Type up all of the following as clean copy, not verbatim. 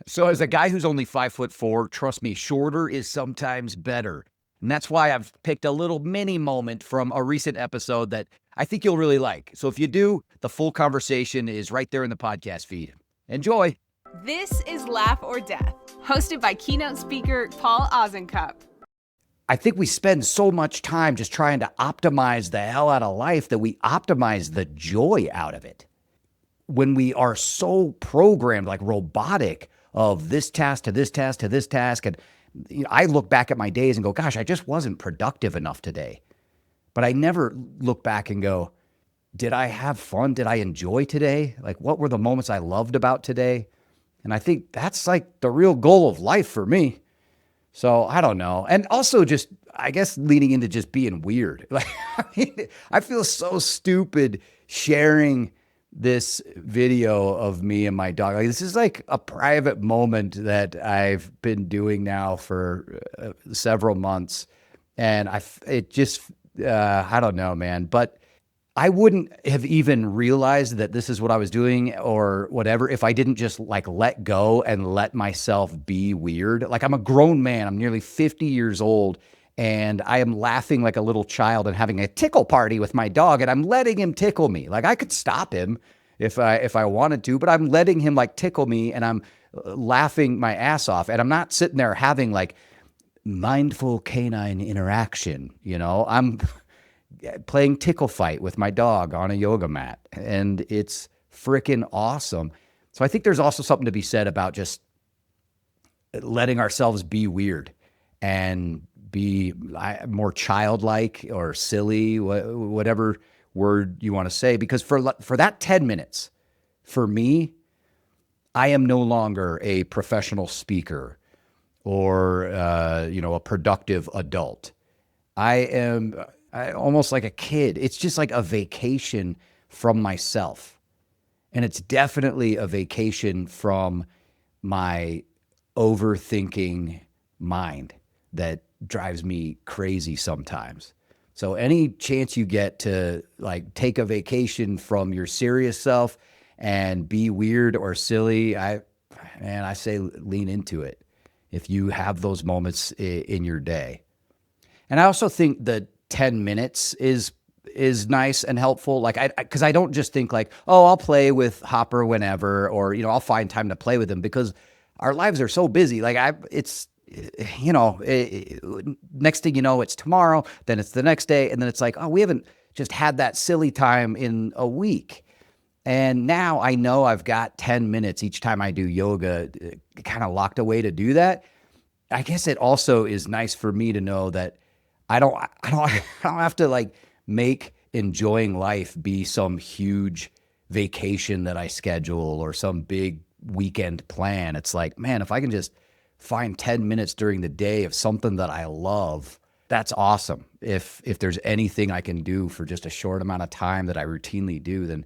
So as a guy who's only 5'4", trust me, shorter is sometimes better. And that's why I've picked a little mini moment from a recent episode that I think you'll really like. So if you do, the full conversation is right there in the podcast feed. Enjoy. This is Laugh or Death, hosted by keynote speaker Paul Osincup. I think we spend so much time just trying to optimize the hell out of life that we optimize the joy out of it. When we are so programmed, like robotic, of this task to this task to this task. And I look back at my days and go, gosh, I just wasn't productive enough today. But I never look back and go, did I have fun? Did I enjoy today? Like, what were the moments I loved about today? And I think that's like the real goal of life for me. So I don't know. And also just, I guess, leading into just being weird. Like, I feel so stupid sharing this video of me and my dog. Like, this is like a private moment that I've been doing now for several months. And I don't know, man, but I wouldn't have even realized that this is what I was doing or whatever if I didn't just like let go and let myself be weird. Like, I'm a grown man. I'm nearly 50 years old. And I am laughing like a little child and having a tickle party with my dog, and I'm letting him tickle me. Like, I could stop him if I wanted to, but I'm letting him like tickle me, and I'm laughing my ass off. And I'm not sitting there having like mindful canine interaction. I'm playing tickle fight with my dog on a yoga mat, and it's freaking awesome. So I think there's also something to be said about just letting ourselves be weird and be more childlike or silly, whatever word you want to say. Because for that 10 minutes, for me, I am no longer a professional speaker or, a productive adult. I am almost like a kid. It's just like a vacation from myself. And it's definitely a vacation from my overthinking mind that drives me crazy sometimes. So any chance you get to like take a vacation from your serious self and be weird or silly, I say lean into it if you have those moments in your day. And I also think that 10 minutes is nice and helpful. Like, because I don't just think like, oh, I'll play with Hopper whenever, or, I'll find time to play with him, because our lives are so busy. Like, next thing you know, it's tomorrow, then it's the next day. And then it's like, oh, we haven't just had that silly time in a week. And now I know I've got 10 minutes each time I do yoga kind of locked away to do that. I guess it also is nice for me to know that I don't have to like make enjoying life be some huge vacation that I schedule or some big weekend plan. It's like, man, if I can just find 10 minutes during the day of something that I love, that's awesome. If there's anything I can do for just a short amount of time that I routinely do, then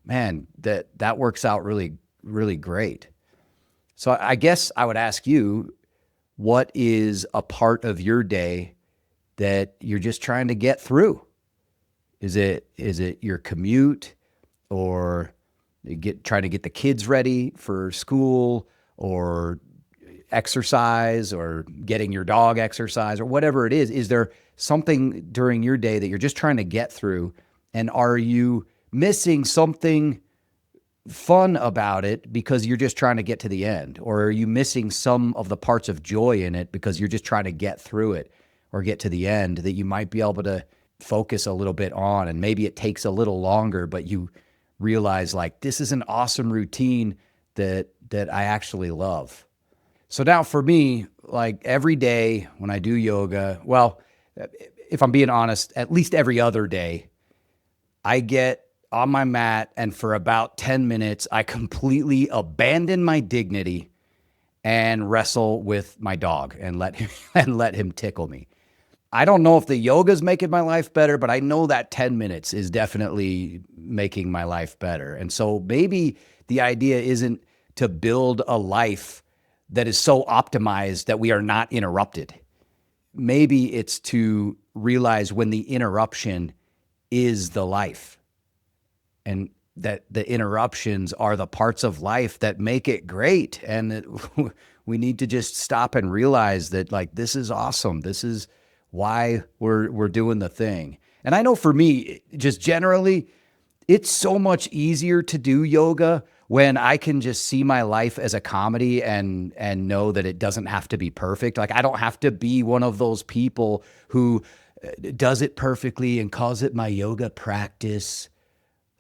man, that works out really, really great. So I guess I would ask you, what is a part of your day that you're just trying to get through? Is it your commute, or trying to get the kids ready for school, or exercise, or getting your dog exercise, or whatever it is? Is there something during your day that you're just trying to get through? And are you missing something fun about it because you're just trying to get to the end? Or are you missing some of the parts of joy in it because you're just trying to get through it or get to the end that you might be able to focus a little bit on? And maybe it takes a little longer, but you realize like, this is an awesome routine that I actually love. So now for me, like every day when I do yoga, well, if I'm being honest, at least every other day, I get on my mat, and for about 10 minutes, I completely abandon my dignity and wrestle with my dog and let him tickle me. I don't know if the yoga's making my life better, but I know that 10 minutes is definitely making my life better. And so maybe the idea isn't to build a life that is so optimized that we are not interrupted. Maybe it's to realize when the interruption is the life. And that the interruptions are the parts of life that make it great. And that we need to just stop and realize that, like, this is awesome. This is why we're doing the thing. And I know for me, just generally, it's so much easier to do yoga when I can just see my life as a comedy and know that it doesn't have to be perfect. Like, I don't have to be one of those people who does it perfectly and calls it my yoga practice.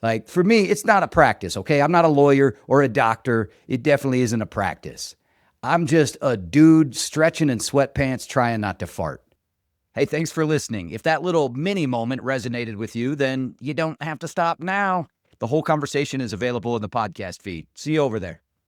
Like, for me, it's not a practice, okay? I'm not a lawyer or a doctor. It definitely isn't a practice. I'm just a dude stretching in sweatpants trying not to fart. Hey, thanks for listening. If that little mini moment resonated with you, then you don't have to stop now. The whole conversation is available in the podcast feed. See you over there.